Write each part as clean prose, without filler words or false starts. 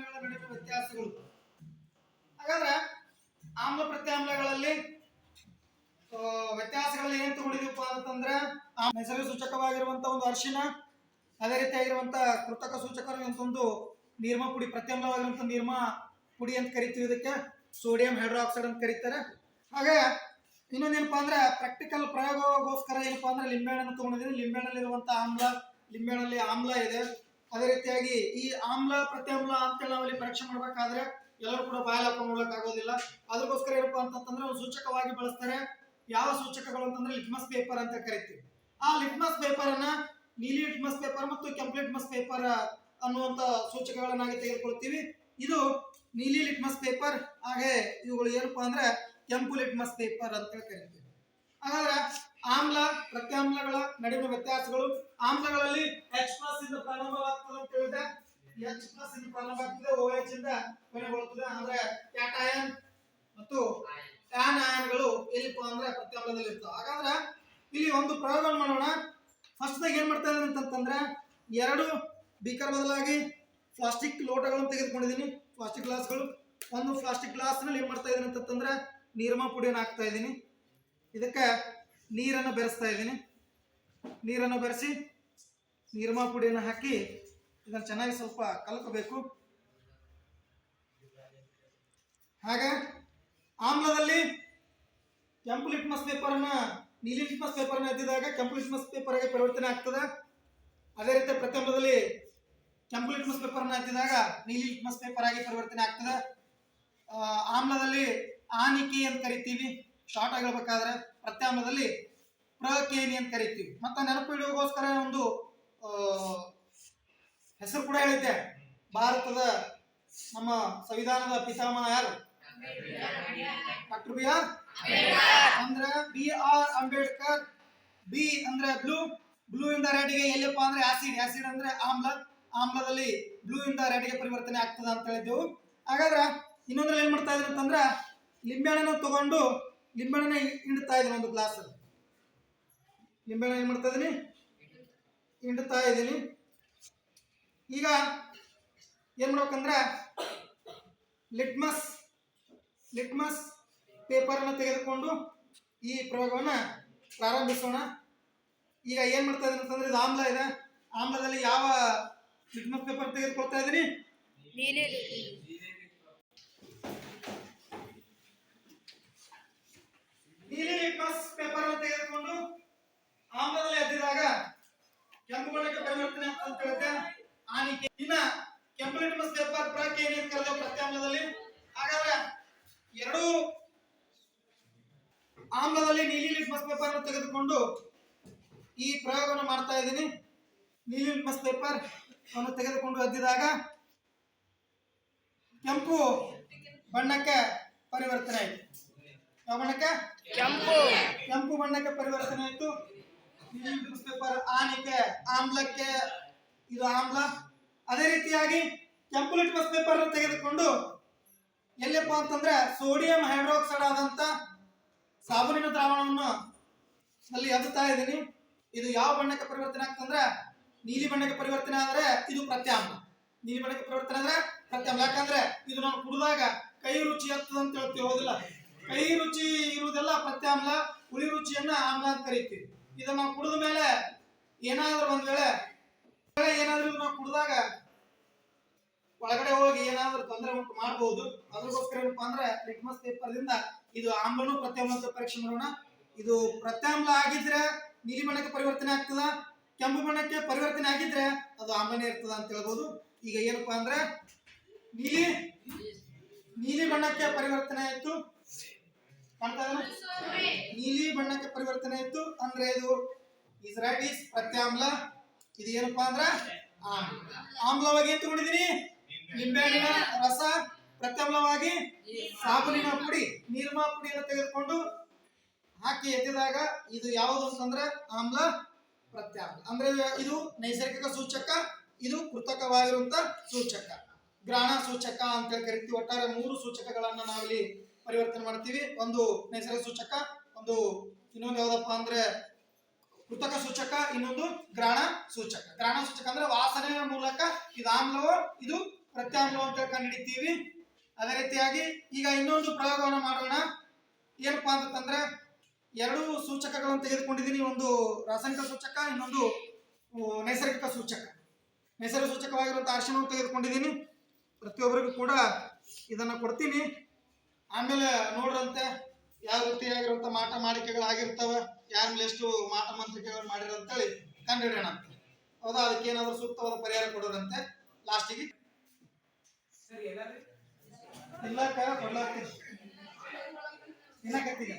ಪ್ರತ್ಯಾಮ್ಲಗಳ ನಡುವಿನ ವ್ಯತ್ಯಾಸಗಳು. ಹಾಗಾದ್ರೆ ಆಮ್ಲ ಪ್ರತ್ಯಾಮ್ಲಗಳಲ್ಲಿ ವ್ಯತ್ಯಾಸಗಳಲ್ಲಿ ಏನ್ ತಗೊಂಡಿದೀವಪ್ಪ ಅಂತಂದ್ರೆ ನೈಸರ್ಗಿಕ ಸೂಚಕವಾಗಿರುವಂತಹ ಒಂದು ಅರಿಶಿನ, ಅದೇ ರೀತಿಯಾಗಿರುವಂತಹ ಕೃತಕ ಸೂಚಕರು ಅಂತಂದು ನೀರ್ಮ ಪುಡಿ, ಪ್ರತ್ಯಾಮ್ಲವಾಗಿರುವಂತಹ ನೀರ್ಮ ಪುಡಿ ಅಂತ ಕರಿತೀವಿ. ಇದಕ್ಕೆ ಸೋಡಿಯಂ ಹೈಡ್ರಾಕ್ಸೈಡ್ ಅಂತ ಕರೀತಾರೆ. ಹಾಗೆ ಇನ್ನೊಂದೇನಪ್ಪಾ ಅಂದ್ರೆ ಪ್ರಾಕ್ಟಿಕಲ್ ಪ್ರಯೋಗಗೋಸ್ಕರ ಏನಪ್ಪಾ ಅಂದ್ರೆ ಲಿಂಬೆಹಣ್ಣನ್ನು ತಗೊಂಡಿದ್ದೀನಿ. ಲಿಂಬೆಹಣ್ಣಲ್ಲಿರುವಂತಹ ಲಿಂಬೆಹಣ್ಣಲ್ಲಿ ಆಮ್ಲ ಇದೆ. ಅದೇ ರೀತಿಯಾಗಿ ಈ ಆಮ್ಲ ಪ್ರತ್ಯಾಮ್ಲ ಅಂತೇಳಿ ನಾವಲ್ಲಿ ಪರೀಕ್ಷೆ ಮಾಡ್ಬೇಕಾದ್ರೆ ಎಲ್ಲರೂ ಕೂಡ ಬಾಯಲ್ಲಿ ಹಾಕೊಂಡು ನೋಡಕ್ ಆಗೋದಿಲ್ಲ. ಅದಕ್ಕೋಸ್ಕರ ಏನಪ್ಪಾ ಅಂತಂದ್ರೆ ಒಂದು ಸೂಚಕವಾಗಿ ಬಳಸ್ತಾರೆ. ಯಾವ ಸೂಚಕಗಳು ಅಂತಂದ್ರೆ ಲಿಟ್ಮಸ್ ಪೇಪರ್ ಅಂತ ಕರಿತೀವಿ. ಆ ಲಿಟ್ಮಸ್ ಪೇಪರ್ ಅನ್ನ ನೀಲಿ ಲಿಟ್ಮಸ್ ಪೇಪರ್ ಮತ್ತು ಕೆಂಪು ಲಿಟ್ಮಸ್ ಪೇಪರ್ ಅನ್ನುವಂತ ಸೂಚಕಗಳನ್ನಾಗಿ ತೆಗೆದುಕೊಳ್ತೀವಿ. ಇದು ನೀಲಿ ಲಿಟ್ಮಸ್ ಪೇಪರ್, ಹಾಗೆ ಇವುಗಳು ಏನಪ್ಪಾ ಅಂದ್ರೆ ಕೆಂಪು ಲಿಟ್ಮಸ್ ಪೇಪರ್ ಅಂತ ಕರಿತೀವಿ. ಹಾಗಾದ್ರೆ ಆಮ್ಲ ಪ್ರತ್ಯಾಮ್ಲಗಳ ನಡುವಿನ ವ್ಯತ್ಯಾಸಗಳು. ಆಮ್ಲಗಳಲ್ಲಿ H+ ಇಂದ ಪ್ರಾರಂಭವಾಗ್ತದೆ ಅಂತ ಹೇಳಿದ್ರೆ H+ ಇಂದ ಪ್ರಾರಂಭವಾಗ್ತದೆ, OH ಇಂದ ಕೊನೆಗೊಳ್ಳುತ್ತದೆ. ಅಂದ್ರೆ ಕ್ಯಾಟಯನ್ ಮತ್ತು ಆನಯನ್ಗಳು ಎಲ್ಲಿಪ್ಪ ಅಂದ್ರೆ ಪ್ರತ್ಯಾಮ್ಲದಲ್ಲಿ ಇರ್ತವೆ. ಹಾಗಾದ್ರೆ ಇಲ್ಲಿ ಒಂದು ಪ್ರಯೋಗ ಮಾಡೋಣ. ಫಸ್ಟ್ ಏನ್ ಮಾಡ್ತಾ ಇದ್ದೀನಿ ಅಂತಂದ್ರೆ, ಎರಡು ಬೀಕರ್ ಬದಲಾಗಿ ಪ್ಲಾಸ್ಟಿಕ್ ಲೋಟಗಳನ್ನು ತೆಗೆದುಕೊಂಡಿದ್ದೀನಿ, ಪ್ಲಾಸ್ಟಿಕ್ ಗ್ಲಾಸ್ಗಳು. ಒಂದು ಪ್ಲಾಸ್ಟಿಕ್ ಗ್ಲಾಸ್ ನಲ್ಲಿ ಏನ್ ಮಾಡ್ತಾ ಇದ್ದೀನಿ ಅಂತಂದ್ರೆ ನೀರ್ಮ ಪುಡಿಯನ್ನು ಹಾಕ್ತಾ ಇದ್ದೀನಿ. ಇದಕ್ಕೆ ನೀರನ್ನು ಬೆರೆಸ್ತಾ ಇದ್ದೀನಿ. ನೀರನ್ನು ಬೆರೆಸಿ ನೀರ್ಮ ಪುಡಿಯನ್ನು ಹಾಕಿ ಇದನ್ನು ಚೆನ್ನಾಗಿ ಸ್ವಲ್ಪ ಕಲಕಬೇಕು. ಹಾಗೆ ಆಮ್ಲದಲ್ಲಿ ಕೆಂಪು ಲಿಟ್ಮಸ್ ಪೇಪರ್ ಅನ್ನ ನೀಲಿ ಲಿಟ್ಮಸ್ ಪೇಪರ್ ಅನ್ನ ಎದ್ದಿದಾಗ ಕೆಂಪು ಲಿಟ್ಮಸ್ ಪೇಪರ್ ಆಗಿ ಪರಿವರ್ತನೆ ಆಗ್ತದೆ. ಅದೇ ರೀತಿ ಪ್ರತ್ಯಾಮ್ಲದಲ್ಲಿ ಕೆಂಪು ಲಿಟ್ಮಸ್ ಪೇಪರ್ ಅನ್ನ ಎದ್ದಿದಾಗ ನೀಲಿ ಲಿಟ್ಮಸ್ ಪೇಪರ್ ಆಗಿ ಪರಿವರ್ತನೆ ಆಗ್ತದೆ. ಆಮ್ಲದಲ್ಲಿ ಆನಿಕೆ ಅಂತ ಕರಿತೀವಿ ಶಾರ್ಟ್ ಆಗಿ ಹೇಳ್ಬೇಕಾದ್ರೆ, ಪ್ರತ್ಯಾಮ್ಲದಲ್ಲಿ ಪ್ರಕೇನಿ ಅಂತ ಕರಿತೀವಿ. ಮತ್ತೆ ನೆನಪು ಇಡುವಗೋಸ್ಕರ ಒಂದು ಹೆಸರು ಕೂಡ ಹೇಳಿದ್ದೆ. ಭಾರತದ ನಮ್ಮ ಸಂವಿಧಾನದ ಪಿತಾಮಹ ಯಾರು? ಡಾಕ್ಟರ್ BR ಅಂದ್ರೆ BR ಅಂಬೇಡ್ಕರ್. ಬಿ ಅಂದ್ರೆ ಬ್ಲೂ, ಬ್ಲೂ ಇಂದ ರೆಡ್ ಗೆ ಎಲ್ಲಪ್ಪ ಅಂದ್ರೆ ಆಸಿಡ್, ಆಸಿಡ್ ಅಂದ್ರೆ ಆಮ್ಲ, ಆಮ್ಲದಲ್ಲಿ ಬ್ಲೂ ಇಂದ ರೆಡ್ ಗೆ ಪರಿವರ್ತನೆ ಆಗ್ತದ ಅಂತ ಹೇಳಿದ್ದೆವು. ಹಾಗಾದ್ರೆ ಇನ್ನೊಂದ್ರಲ್ಲಿ ಏನ್ ಮಾಡ್ತಾ ಇದ್ದೀನಿ ಅಂತಂದ್ರೆ ಲಿಂಬೆಹಣ್ಣನ್ನು ತಗೊಂಡು ಲಿಂಬೆಹಣ್ಣನ್ನ ಹಿಂಡ್ತಾ ಇದ್ದೀನಿ. ಒಂದು ಗ್ಲಾಸ್ ಅಲ್ಲಿ ಲಿಂಬೆಹಣ್ಣ ಏನ್ ಮಾಡ್ತಾ ಇದ್ದೀನಿ, ಹಿಂಡ್ತಾ ಇದ್ದೀನಿ. ಈಗ ಏನ್ ಮಾಡ್ಬೇಕಂದ್ರೆ ಲಿಟ್ಮಸ್ ಪೇಪರ್ ಅನ್ನು ತೆಗೆದುಕೊಂಡು ಈ ಪ್ರಯೋಗವನ್ನ ಪ್ರಾರಂಭಿಸೋಣ. ಈಗ ಏನ್ ಮಾಡ್ತಾ ಇದ್ದೀನಿ ಅಂತಂದ್ರೆ ಇದು ಆಮ್ಲ ಇದೆ. ಆಮ್ಲದಲ್ಲಿ ಯಾವ ಲಿಟ್ಮಸ್ ಪೇಪರ್ ತೆಗೆದುಕೊಳ್ತಾ ಇದ್ದೀನಿ? ನೀಲಿ ಲಿಟ್ಮಸ್ ಪೇಪರ್ ಅನ್ನು ತೆಗೆದುಕೊಂಡು ಆಮ್ಲದಲ್ಲಿ ಎದ್ದಿದಾಗ ಕೆಂಪು ಬಣ್ಣಕ್ಕೆ ಪರಿವರ್ತನೆ ಅಂತ ಹೇಳುತ್ತೆ ಆನಿಕೆ. ಇನ್ನ ಕೆಂಪು ಲಿಟ್ಮಸ್ ಪೇಪರ್ ಪ್ರಕೇನಿ ಅಂತ ಕರೆದ ಪ್ರತ್ಯಾಮ್ಲದಲ್ಲಿ. ಹಾಗಾದ್ರೆ ಎರಡು ಆಮ್ಲದಲ್ಲಿ ನೀಲಿ ಲಿಟ್ಮಸ್ ಪೇಪರ್ ಅನ್ನು ತೆಗೆದುಕೊಂಡು ಈ ಪ್ರಯೋಗವನ್ನು ಮಾಡ್ತಾ ಇದ್ದೀನಿ. ನೀಲಿ ಲಿಟ್ಮಸ್ ಪೇಪರ್ ಅನ್ನು ತೆಗೆದುಕೊಂಡು ಎದ್ದಿದಾಗ ಕೆಂಪು ಬಣ್ಣಕ್ಕೆ ಪರಿವರ್ತನೆ ಆಯಿತು. ಯಾವ ಬಣ್ಣಕ್ಕೆ? ಕೆಂಪು ಬಣ್ಣಕ್ಕೆ ಪರಿವರ್ತನೆ ಆಯಿತು. ನೀಲಿ ಲಿಟ್ಮಸ್ ಪೇಪರ್ ಆನಿಕೆ, ಆಮ್ಲಕ್ಕೆ ಇದು ಆಮ್ಲ. ಅದೇ ರೀತಿಯಾಗಿ ಕೆಂಪು ಲಿಟ್ಮಸ್ ಪೇಪರ್ ಅನ್ನು ತೆಗೆದುಕೊಂಡು ಎಲ್ಲಪ್ಪ ಅಂತಂದ್ರೆ ಸೋಡಿಯಂ ಹೈಡ್ರಾಕ್ಸೈಡ್ ಆದಂತ ಸಾಬೂನಿನ ದ್ರಾವಣವನ್ನು ಅಲ್ಲಿ ಎದ್ದುತ್ತಾ ಇದ್ದೀನಿ. ಇದು ಯಾವ ಬಣ್ಣಕ್ಕೆ ಪರಿವರ್ತನೆ ಆಗ್ತಂದ್ರೆ ನೀಲಿ ಬಣ್ಣಕ್ಕೆ ಪರಿವರ್ತನೆ ಆದ್ರೆ ಇದು ಪ್ರತ್ಯಾಮ್ಲ. ನೀಲಿ ಬಣ್ಣಕ್ಕೆ ಪರಿವರ್ತನೆ ಆದ್ರೆ ಪ್ರತ್ಯಾಮ್ಲ. ಯಾಕಂದ್ರೆ ಇದು ನಾವು ಕುಡಿದಾಗ ಕೈ ರುಚಿ ಆಗ್ತದೆ ಅಂತ ಹೇಳ್ತೀವಿ, ಹೌದಿಲ್ಲ? ಕೈ ರುಚಿ ಇರುವುದೆಲ್ಲ ಪ್ರತ್ಯಾಮ್ಲ, ಹುಳಿ ರುಚಿಯನ್ನ ಆಮ್ಲ ಅಂತ ಕರಿತೀವಿ. ಇದನ್ನ ನಾವು ಕುಡಿದ ಮೇಲೆ ಏನಾದ್ರೂ ಒಂದ್ ವೇಳೆ ಏನಾದ್ರೂ ನಾವು ಕುಡಿದಾಗ ಒಳಗಡೆ ಹೋಗಿ ಏನಾದ್ರೂ ತೊಂದರೆ ಉಂಟು ಮಾಡಬಹುದು. ಅದಕ್ಕೋಸ್ಕರ ಏನಪ್ಪಾ ಅಂದ್ರೆ ಲಿಟ್ಮಸ್ ಪೇಪರ್ ದಿಂದ ಇದು ಆಮ್ಲನು ಪ್ರತ್ಯಾಮ್ಲ ಅಂತ ಪರೀಕ್ಷೆ ಮಾಡೋಣ. ಇದು ಪ್ರತ್ಯಾಮ್ಲ ಆಗಿದ್ರೆ ನೀಲಿ ಬಣ್ಣಕ್ಕೆ ಪರಿವರ್ತನೆ ಆಗ್ತದ, ಕೆಂಪು ಬಣ್ಣಕ್ಕೆ ಪರಿವರ್ತನೆ ಆಗಿದ್ರೆ ಅದು ಆಮ್ಲನೇ ಇರ್ತದ ಅಂತ ಹೇಳ್ಬೋದು. ಈಗ ಏನಪ್ಪಾ ಅಂದ್ರೆ ನೀಲಿ ಬಣ್ಣಕ್ಕೆ ಪರಿವರ್ತನೆ ಆಯ್ತು, ನೀಲಿ ಬಣ್ಣಕ್ಕೆ ಪರಿವರ್ತನೆ ಆಯ್ತು ಅಂದ್ರೆ ಇದು ಇಸ್ ರೈಟ್, ಇಸ್ ಪ್ರತ್ಯಾಮ್ಲ. ಇದು ಏನಪ್ಪಾ ಅಂದ್ರೆ ಆಮ್ಲವಾಗಿ ಏನ್ ತಗೊಂಡಿದೀನಿ? ಲಿಂಬೆಹಣ್ಣಿನ ರಸ. ಪ್ರತ್ಯಾಮ್ಲವಾಗಿ ಸಾಬೂನಿನ ಪುಡಿ, ನೀರ್ಮ ಪುಡಿಯನ್ನು ತೆಗೆದುಕೊಂಡು ಹಾಕಿ ಎದ್ದಿದಾಗ ಇದು ಯಾವುದು ಅಂತಂದ್ರೆ ಆಮ್ಲ ಪ್ರತ್ಯಾಮ್ಲ. ಅಂದ್ರೆ ಇದು ನೈಸರ್ಗಿಕ ಸೂಚಕ, ಇದು ಕೃತಕವಾಗಿರುವಂತ ಸೂಚಕ, ಗ್ರಹಣ ಸೂಚಕ ಅಂತ ಕರಿತೀವಿ. ಒಟ್ಟಾರೆ ಮೂರು ಸೂಚಕಗಳನ್ನ ನಾವಿಲ್ಲಿ ಪರಿವರ್ತನೆ ಮಾಡ್ತೀವಿ. ಒಂದು ನೈಸರ್ಗಿಕ ಸೂಚಕ, ಒಂದು ಇನ್ನೊಂದು ಯಾವ್ದಪ್ಪ ಅಂದ್ರೆ ಕೃತಕ ಸೂಚಕ, ಇನ್ನೊಂದು ಗ್ರಹಣ ಸೂಚಕ. ಗ್ರಹಣ ಸೂಚಕ ಅಂದ್ರೆ ವಾಸನೆಯ ಮೂಲಕ ಇದು ಆಮ್ಲವೋ ಇದು ಪ್ರತ್ಯಾಮ್ಲ ಅಂತ ಕಂಡುಹಿಡಿತೀವಿ. ಅದೇ ರೀತಿಯಾಗಿ ಈಗ ಇನ್ನೊಂದು ಪ್ರಯೋಗವನ್ನು ಮಾಡೋಣ. ಏನಪ್ಪಾ ಅಂತಂದ್ರೆ ಎರಡು ಸೂಚಕಗಳನ್ನು ತೆಗೆದುಕೊಂಡಿದ್ದೀನಿ. ಒಂದು ರಾಸಾಯನಿಕ ಸೂಚಕ, ಇನ್ನೊಂದು ನೈಸರ್ಗಿಕ ಸೂಚಕ. ನೈಸರ್ಗಿಕ ಸೂಚಕವಾಗಿರುವಂತಹ ಅರಿಶಿಣವನ್ನು ತೆಗೆದುಕೊಂಡಿದ್ದೀನಿ. ಪ್ರತಿಯೊಬ್ಬರಿಗೂ ಕೂಡ ಇದನ್ನ ಕೊಡ್ತೀನಿ. ಆಮೇಲೆ ನೋಡ್ರಂತೆ ಯಾವ ರೀತಿಯಾಗಿರುವಂತ ಮಾಟ ಮಾಡಿಕೆಗಳಾಗಿರ್ತವೆ, ಯಾರ ಮೇಲೆ ಎಷ್ಟು ಮಾಟ ಮಂತ್ರಿಕೆಗಳು ಮಾಡಿರೋ ಅಂತೇಳಿ ಕಂಡುಹಿಡಿಯೋಣ ಅಂತ. ಹೌದಾ? ಅದಕ್ಕೆ ಏನಾದ್ರು ಸೂಕ್ತವಾದ ಪರಿಹಾರ ಕೊಡೋದಂತೆ ಲಾಸ್ಟಿಗೆ. ಇಲ್ಲಕ್ಕ ಕೊಡ್ಲಾಗ್ತೀನಿ ಇನ್ನಕತ್ತೀಗ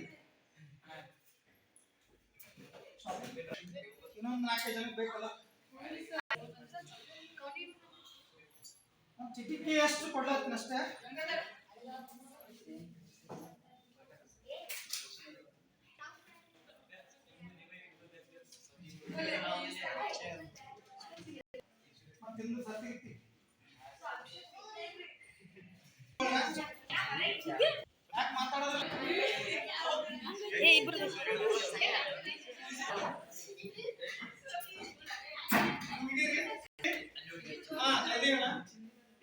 ಇನ್ನೊಂದು 4-5 ಜನಕ್ಕೆ ಬೇಕಲ್ಲ. ಚಿಟಿಕೆ ಎಷ್ಟು ಕೊಡ್ಲಾಗ್ತೀನಿ ಅಷ್ಟೇ. ಮತ್ತಿಂದು ಸತ್ತಿಗೆ ಯಾಕೆ ಮಾತಾಡೋದಿಲ್ಲ?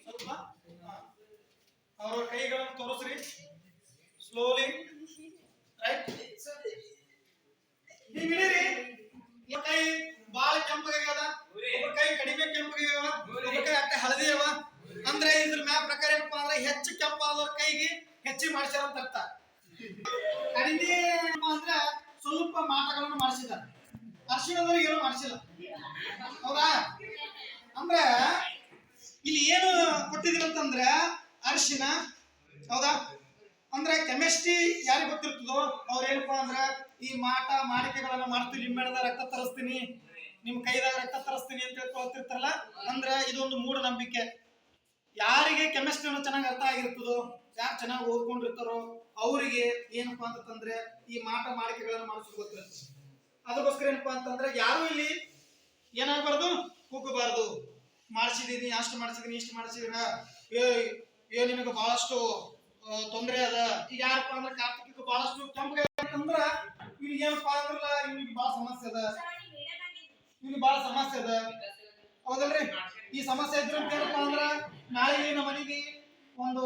ಸ್ವಲ್ಪ ಅವ್ರ ಕೈಗಳನ್ನು ತೋರಿಸ್ರಿ ಸ್ಲೋಲಿ. ರೈಟ್, ಈಗ ಹಿಡೀರಿ. ಕೈ ಬಾಳ ಕೆಂಪಗಾಗ್ಯದ, ಒಬ್ಬರ ಕೈ ಕಡಿಮೆ ಕೆಂಪಗಾಗ್ಯವ, ಒಬ್ಬರ ಕೈ ಅಷ್ಟೇ ಹಳದಿ ಅವ. ಅಂದ್ರೆ ಇದ್ರ ಮ್ಯಾಲ ಪ್ರಕಾರ ಏನಪ್ಪಾ ಅಂದ್ರೆ ಹೆಚ್ಚು ಕೆಂಪಾದವ್ರ ಕೈಗೆ ಹೆಚ್ಚಿಗೆ ಮಾಡಿಸ್ಯಾರ ಅಂತ ಅರ್ಥ. ಕಡಿಮೆ ಅಂದ್ರೆ ಸ್ವಲ್ಪ ಮಾಟಗಳನ್ನು ಮಾಡಿಸಿದಾರೆ, ಅರಿಶಿಣದವ್ರಿಗೆ ಏನು ಮಾಡಿಸಿಲ್ಲ. ಹೌದಾ? ಅಂದ್ರೆ ಇಲ್ಲಿ ಏನು ಕೊಟ್ಟಿದ್ದೀರ ಅಂತಂದ್ರೆ ಅರಿಶಿಣ. ಹೌದಾ? ಅಂದ್ರೆ ಕೆಮಿಸ್ಟ್ರಿ ಯಾರಿಗೆ ಗೊತ್ತಿರ್ತದೋ ಅವ್ರ ಏನಪ್ಪಾ ಅಂದ್ರೆ ಈ ಮಾಟ ಮಾಡಿಕೆಗಳನ್ನ ಮಾಡ್ತೀವಿ. ನಿಮ್ಮೆಣದ ರಕ್ತ ತರಿಸ್ತೀನಿ, ನಿಮ್ ಕೈದಾಗ ರಕ್ತ ತರಿಸ್ತೀನಿ ಅಂತ ಹೇಳ್ಕೊಳ್ತಿರ್ತಾರಲ್ಲ, ಅಂದ್ರೆ ಇದೊಂದು ಮೂಢನಂಬಿಕೆ. ಯಾರಿಗೆ ಕೆಮಿಸ್ಟ್ರಿಯನ್ನು ಚೆನ್ನಾಗಿ ಅರ್ಥ ಆಗಿರ್ತದೋ, ಯಾರು ಚೆನ್ನಾಗಿ ಓದ್ಕೊಂಡಿರ್ತಾರೋ ಅವರಿಗೆ ಏನಪ್ಪಾ ಅಂತಂದ್ರೆ ಈ ಮಾಟ ಮಾಡಿಕೆಗಳನ್ನ ಮಾಡಿಸೋದು ಗೊತ್ತಿರುತ್ತೆ. ಅದಕ್ಕೋಸ್ಕರ ಏನಪ್ಪಾ ಅಂತಂದ್ರೆ ಯಾರು ಇಲ್ಲಿ ಏನಾಗಬಾರ್ದು, ಕೂಗಬಾರ್ದು. ಮಾಡಿಸಿದೀನಿ, ಅಷ್ಟು ಮಾಡಿಸಿದೀನಿ, ಇಷ್ಟು ಮಾಡಿಸಿದೀನ, ಏ ನಿನಗೆ ಬಹಳಷ್ಟು ತೊಂದರೆ ಅದ. ಈಗ ಯಾರಪ್ಪ ಅಂದ್ರೆ ಕಾರ್ತಿಕ್ ಬಹಳಷ್ಟು ಕೆಂಪಗೆ ಅಂತಂದ್ರ ಇವ್ನಿಗೆ ಏನಪ್ಪಾ ಅಂದ್ರಲ್ಲ, ಇವ್ನಿಗೆ ಬಹಳ ಸಮಸ್ಯೆ ಅದ, ಇವ್ನಿಗೆ ಬಹಳ ಸಮಸ್ಯೆ ಅದ. ಹೌದಲ್ರಿ? ಈ ಸಮಸ್ಯೆ ಇದ್ರ ಏನಪ್ಪಾ ಅಂದ್ರ ನಾಳೆ ನಮ್ಮ ಮನೆಗೆ ಒಂದು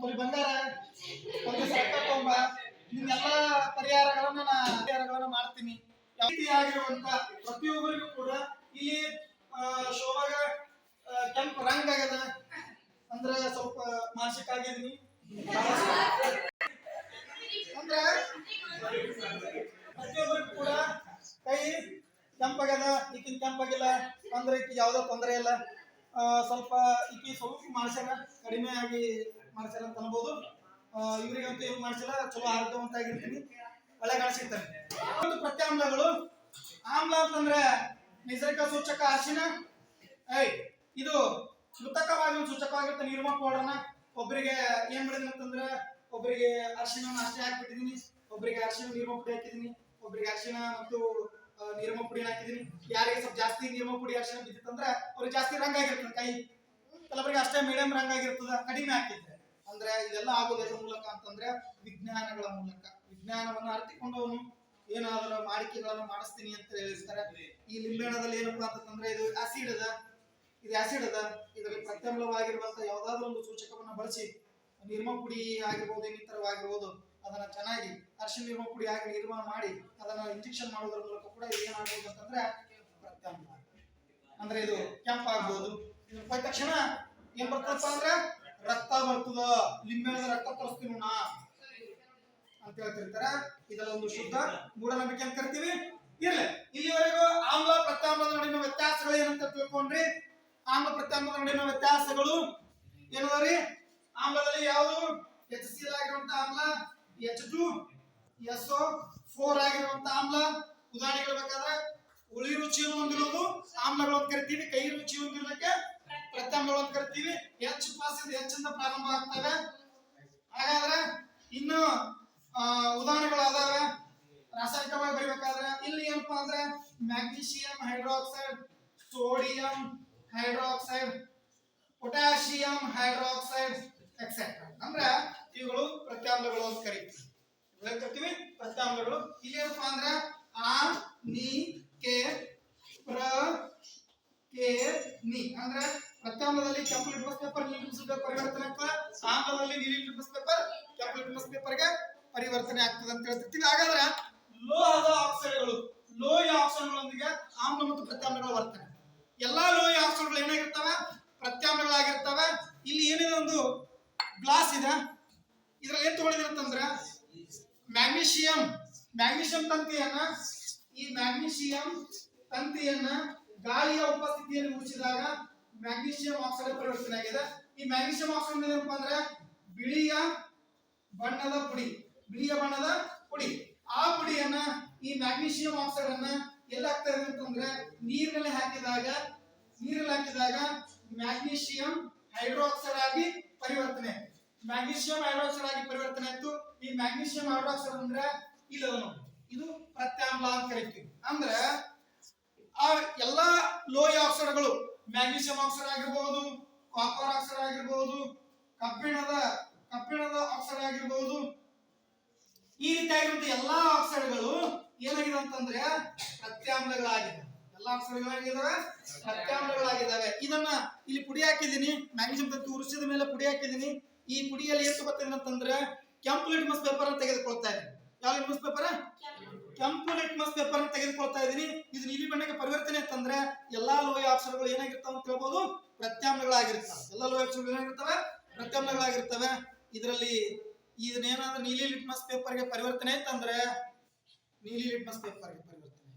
ತೊಲಿ ಬಂಗಾರ, ಒಂದು ಸಕ್ಕ ತೊಂಬ, ನಿಮ್ಮೆಲ್ಲ ಪರಿಹಾರಗಳನ್ನ ಮಾಡ್ತೀನಿ. ಯಾವ ರೀತಿಯಾಗಿರುವಂತ ಪ್ರತಿಯೊಬ್ಬರಿಗೂ ಕೂಡ ಇಲ್ಲಿ ಶೋಭಾಗ ಕೆಂಪು ರಂಗ್ ಆಗ್ಯದ ಅಂದ್ರೆ ಸ್ವಲ್ಪ ಮಾನಸಿಕ ಆಗಿದ್ನಿ. ಅಂದ್ರೆ ಪ್ರತಿಯೊಬ್ಬರಿಗೂ ಕೂಡ ಕೈ ಕೆಂಪಾಗ್ಯದ, ಈಕಿನ ಕೆಂಪಾಗಿಲ್ಲ ಅಂದ್ರೆ ಈಕಿ ಯಾವ್ದೋ ತೊಂದರೆ ಇಲ್ಲ. ಸ್ವಲ್ಪ ಈಕಿ ಸ್ವಲ್ಪ ಮಾಡ್ಸ್ಯಾರ, ಕಡಿಮೆ ಆಗಿ ಮಾಡ್ಸ್ಯಾರ ಅಂತ ಅನ್ಬೋದು. ಇವ್ರಿಗಂತೂ ಏನು ಮಾಡ್ಸಿಲ್ಲ, ಚಲೋ ಆರೋಗ್ಯವಂತ ಆಗಿರ್ತೀನಿ, ಒಳ್ಳೆ ಕಾಣಿಸಿರ್ತಾನೆ. ಪ್ರತ್ಯಾಮ್ಲಗಳು. ಆಮ್ಲ ಅಂತಂದ್ರೆ ನೈಸರ್ಗಿಕ ಸೂಚಕ ಅರಿಶಿಣ. ಇದು ಕೃತಕವಾಗಿ ಒಂದು ಸೂಚಕವಾಗಿರುತ್ತೆ. ನಿರ್ಮಾ ಪೌಡರ್ನ ಒಬ್ಬರಿಗೆ ಏನ್ ಮಾಡಿದೀನಿ ಅಂತಂದ್ರೆ ಒಬ್ಬರಿಗೆ ಅರಿಶಿಣ ಅಷ್ಟೇ ಹಾಕ್ಬಿಟ್ಟಿದೀನಿ, ಒಬ್ಬರಿಗೆ ಅರಿಶಿಣ ನಿರ್ಮಾ ಪುಡಿ ಹಾಕಿದೀನಿ, ಒಬ್ಬರಿಗೆ ಅರಿಶಿಣ ಮತ್ತು ನಿರ್ಮಾ ಪುಡಿ ಹಾಕಿದೀನಿ. ಯಾರಿಗೆ ಸ್ವಲ್ಪ ಜಾಸ್ತಿ ನಿರ್ಮಾ ಪುಡಿ ಅರಿಶಿಣ ಬಿದ್ದಿತ್ತಂದ್ರೆ ಅವ್ರಿಗೆ ಜಾಸ್ತಿ ರಂಗ್ ಆಗಿರ್ತದೆ ಕೈ, ಕೆಲವರಿಗೆ ಅಷ್ಟೇ ಮೀಡಿಯಂ ರಂಗ್ ಆಗಿರ್ತದೆ, ಕಡಿಮೆ ಹಾಕಿದ್ರೆ. ಅಂದ್ರೆ ಇದೆಲ್ಲ ಆಗೋದ್ರ ಮೂಲಕ ಅಂತಂದ್ರೆ ವಿಜ್ಞಾನಗಳ ಮೂಲಕ. ವಿಜ್ಞಾನವನ್ನ ಅರ್ಥಕೊಂಡವನು ಏನಾದರೂ ಮಾಡಿಕೆಗಳನ್ನು ಮಾಡಿಸ್ತೀನಿ ಅಂತ ಹೇಳಿರ್ತಾರೆ. ಈ ಲಿಂಬೆಹಣ್ಣದಲ್ಲಿ ಏನಪ್ಪಾ ಅಂತಂದ್ರೆ ಇದು ಆಸಿಡ್ ಅದ, ಇದರಲ್ಲಿ ಪ್ರತ್ಯಾಮ್ಲವಾಗಿರುವಂತ ಯಾವ್ದಾದ್ರು ಒಂದು ಸೂಚಕವನ್ನ ಬಳಸಿ ನಿರ್ಮಾ ಪುಡಿ ಆಗಿರ್ಬೋದು, ಇನ್ನಿತರವಾಗಿರ್ಬೋದು, ಅದನ್ನ ಚೆನ್ನಾಗಿ ಅರಿಶಿಣ ನಿರ್ಮಾ ಪುಡಿ ಆಗಿ ನಿರ್ಮಾ ಮಾಡಿ ಅದನ್ನ ಇಂಜೆಕ್ಷನ್ ಮಾಡೋದ್ರ ಮೂಲಕ ಕೂಡ ಏನಾಗ್ಬೋದು ಅಂತಂದ್ರೆ ಪ್ರತ್ಯಾಮ್ಲ ಅಂದ್ರೆ ಇದು ಕೆಂಪಾಗ್ಬೋದು. ಇದು ಹೋದ ತಕ್ಷಣ ಏನ್ ಬರ್ತದಪ್ಪ ಅಂದ್ರೆ ರಕ್ತ ಬರ್ತದ, ಲಿಂಬೆಹಣ್ಣದ ರಕ್ತ ತರಿಸ್ತೀವಿ ನಾ ಅಂತ ಹೇಳ್ತಿರ್ತಾರ. ಇದೆಲ್ಲ ಒಂದು ಶುದ್ಧ ಮೂಢನಂಬಿಕೆ ಅಂತ ಕರಿತೀವಿ. ಇರ್ಲಿ, ಇಲ್ಲಿವರೆಗೂ ಆಮ್ಲ ಪ್ರತ್ಯಾಮ್ಲದ ನಡುವಿನ ವ್ಯತ್ಯಾಸಗಳು ಏನಂತ ತಿಳ್ಕೊಂಡ್ರಿ. ಆಮ್ಲ ಪ್ರತ್ಯಾಮ್ಲದ ನಡುವಿನ ವ್ಯತ್ಯಾಸಗಳು ಏನದರಿ? ಆಮ್ಲದಲ್ಲಿ ಯಾವುದು HCl ಆಗಿರುವಂತ ಆಮ್ಲ, H2SO4 ಆಗಿರುವಂತ ಆಮ್ಲ. ಉದಾಹರಣೆಗಳು ಬೇಕಾದ್ರೆ ಹುಳಿ ರುಚಿಯನ್ನು ಹೊಂದಿರುವುದು ಆಮ್ಲಗಳು ಅಂತ ಕರಿತೀವಿ, ಕಹಿ ರುಚಿ ಹೊಂದಿರೋದಕ್ಕೆ ಪ್ರತ್ಯಾಮ್ಲಗಳು ಅಂತ ಕರಿತೀವಿ. H+ ಇಂದ ಪ್ರಾರಂಭ ಆಗ್ತವೆ. ಹಾಗಾದ್ರೆ ಇನ್ನು ಉದಾಹರಣೆಗಳು ಅದಾವೆ ರಾಸಾಯನಿಕವಾಗಿ ಬರೀಬೇಕಾದ್ರೆ. ಇಲ್ಲಿ ಏನಪ್ಪಾ ಅಂದ್ರೆ magnesium hydroxide, sodium hydroxide, potassium hydroxide etcetera. ಅಂದ್ರೆ ಇವುಗಳು ಪ್ರತ್ಯಾಮ್ಲಗಳು ಅಂತ ಕರಿತೀವಿ. ಪ್ರತ್ಯಾಮ್ಲಗಳು ಇಲ್ಲಿ ಏನಪ್ಪಾ ಅಂದ್ರೆ ಆ ನಿ ಕೆ ಪ್ರ ಕೆ ನಿ ಅಂದ್ರೆ ಪ್ರತ್ಯಾಮ್ಲದಲ್ಲಿ ಕೆಂಪು ಲಿಟ್ಮಸ್ ಪೇಪರ್ ನೀಲಿ ಲಿಟ್ಮಸ್ ಪೇಪರ್ ಪರಿವರ್ತನೆ ಆಗ್ತದೆ, ಆಮ್ಲದಲ್ಲಿ ನೀಲಿ ಲಿಟ್ಮಸ್ ಪೇಪರ್ ಕೆಂಪು ಲಿಟ್ಮಸ್ ಪೇಪರ್ಗೆ ಪರಿವರ್ತನೆ ಆಗ್ತದೆ ಅಂತ ಹೇಳ್ತಿರ್ತೀವಿ. ಹಾಗಾದ್ರೆ ಲೋಹದ ಆಕ್ಸೈಡ್ಗಳು, ಲೋಹೀಯ ಆಕ್ಸೈಡ್ಗಳೊಂದಿಗೆ ಆಮ್ಲ ಮತ್ತು ಪ್ರತ್ಯಾಮ್ಲಗಳ ವರ್ತನೆ. ಎಲ್ಲಾ ಲೋಹೀಯ ಆಕ್ಸೈಡ್ಗಳು ಏನಾಗಿರ್ತವೆ? ಪ್ರತ್ಯಾಮ್ಲಗಳಾಗಿರ್ತವೆ. ಇಲ್ಲಿ ಏನಿದೆ, ಒಂದು ಗ್ಲಾಸ್ ಇದೆ, ಇದ್ರಲ್ಲಿ ಏನ್ ತಗೊಂಡಿರಂತಂದ್ರೆ ಮ್ಯಾಗ್ನೀಷಿಯಂ ತಂತಿಯನ್ನ, ಈ ಮ್ಯಾಗ್ನೀಷಿಯಂ ತಂತಿಯನ್ನ ಗಾಳಿಯ ಉಪಸ್ಥಿತಿಯಲ್ಲಿ ಮುಚ್ಚಿದಾಗ ಮ್ಯಾಗ್ನೀಷಿಯಂ ಆಕ್ಸೈಡ್ ಪರಿವರ್ತನೆ ಆಗಿದೆ. ಈ ಮ್ಯಾಗ್ನೀಷಿಯಂ ಆಕ್ಸೈಡ್ ಏನಪ್ಪಾ ಅಂದ್ರೆ ಬಿಳಿಯ ಬಣ್ಣದ ಪುಡಿ. ಆ ಪುಡಿಯನ್ನ, ಈ ಮ್ಯಾಗ್ನೀಷಿಯಂ ಆಕ್ಸೈಡ್ ಅನ್ನ ಎಲ್ಲ ಆಗ್ತಾ ಇದೆ ಅಂತಂದ್ರೆ ನೀರಿನಲ್ಲಿ ಹಾಕಿದಾಗ ಮ್ಯಾಗ್ನೀಷಿಯಂ ಹೈಡ್ರಾಕ್ಸೈಡ್ ಆಗಿ ಪರಿವರ್ತನೆ ಆಯ್ತು. ಈ ಮ್ಯಾಗ್ನೀಷಿಯಂ ಹೈಡ್ರಾಕ್ಸೈಡ್ ಅಂದ್ರೆ ಇದು ಪ್ರತ್ಯಾಮ್ಲ ಅಂತ ಕರಿತೀವಿ. ಅಂದ್ರೆ ಆ ಎಲ್ಲಾ ಲೋಹೀಯ ಆಕ್ಸೈಡ್ಗಳು, ಮ್ಯಾಗ್ನೀಷಿಯಂ ಆಕ್ಸೈಡ್ ಆಗಿರಬಹುದು, ಕಾಪರ್ ಆಕ್ಸೈಡ್ ಆಗಿರಬಹುದು, ಕಬ್ಬಿಣದ ಆಕ್ಸೈಡ್ ಆಗಿರಬಹುದು, ಈ ರೀತಿಯಾಗಿರುವಂತ ಎಲ್ಲಾ ಆಕ್ಸೈಡ್ಗಳು ಏನಾಗಿದೆ ಅಂತಂದ್ರೆ ಪ್ರತ್ಯಾಮ್ಲಗಳಾಗಿವೆ. ಎಲ್ಲಾ ಪ್ರತ್ಯಾಮ್ಲಗಳಾಗಿದ್ದಾವೆ. ಇದನ್ನ ಇಲ್ಲಿ ಪುಡಿ ಹಾಕಿದೀನಿ, ಮ್ಯಾಗ್ನೀಷಿಯಂ ತಂತು ಉರಿಸಿದ ಮೇಲೆ ಪುಡಿ ಹಾಕಿದೀನಿ. ಈ ಪುಡಿಯಲ್ಲಿ ಎಷ್ಟು ಗೊತ್ತಿದೆ ಅಂತಂದ್ರೆ ಕೆಂಪು ಲಿಟ್ಮಸ್ ಪೇಪರ್ ಅನ್ನು ತೆಗೆದುಕೊಳ್ತಾ ಇದ್ದೀನಿ. ಯಾವ ಲಿಟ್ಮಸ್ ಪೇಪರ್? ಕೆಂಪು ಲಿಟ್ಮಸ್ ಪೇಪರ್ ಅನ್ನು ತೆಗೆದುಕೊಳ್ತಾ ಇದ್ದೀನಿ. ಇದು ನೀಲಿ ಬಣ್ಣಕ್ಕೆ ಪರಿವರ್ತನೆ ಅಂತಂದ್ರೆ ಎಲ್ಲಾ ಲೋಹೀಯ ಆಕ್ಸೈಡ್ಗಳು ಏನಾಗಿರ್ತಾವ ಅಂತ ಹೇಳ್ಬೋದು? ಪ್ರತ್ಯಾಮ್ಲಗಳಾಗಿರ್ತವೆ. ಎಲ್ಲಾ ಲೋಹೀಯ ಆಕ್ಸೈಡ್ಗಳು ಏನಾಗಿರ್ತವೆ? ಪ್ರತ್ಯಾಮ್ಲಗಳಾಗಿರ್ತವೆ. ಇದರಲ್ಲಿ ಇದನ್ನೇನಾದ್ರೂ ನೀಲಿ ಲಿಟ್ಮಸ್ ಪೇಪರ್ಗೆ ಪರಿವರ್ತನೆ ಆಯ್ತಂದ್ರೆ ನೀಲಿ ಲಿಟ್ಮಸ್ ಪೇಪರ್ಗೆ ಪರಿವರ್ತನೆ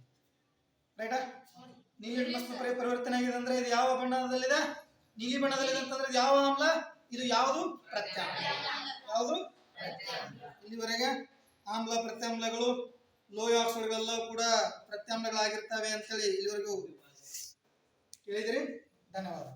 ರೈಟಾ? ನೀಲಿ ಲಿಟ್ಮಸ್ ಪೇಪರ್ಗೆ ಪರಿವರ್ತನೆ ಆಗಿದೆ ಅಂದ್ರೆ ಇದು ಯಾವ ಬಣ್ಣದಲ್ಲಿದೆ? ನೀಲಿ ಬಣ್ಣದಲ್ಲಿದೆ ಅಂತಂದ್ರೆ ಇದು ಯಾವ ಆಮ್ಲ? ಇದು ಯಾವುದು? ಪ್ರತ್ಯಾಮ್ಲ. ಯಾವುದು? ಇಲ್ಲಿವರೆಗೆ ಆಮ್ಲ, ಪ್ರತ್ಯಾಮ್ಲಗಳು, ಲೋಹೀಯ ಆಕ್ಸೈಡ್ಗಳೆಲ್ಲ ಕೂಡ ಪ್ರತ್ಯಾಮ್ಲಗಳಾಗಿರ್ತವೆ ಅಂತೇಳಿ ಇಲ್ಲಿವರೆಗೂ ಕೇಳಿದಿರಿ. ಧನ್ಯವಾದ.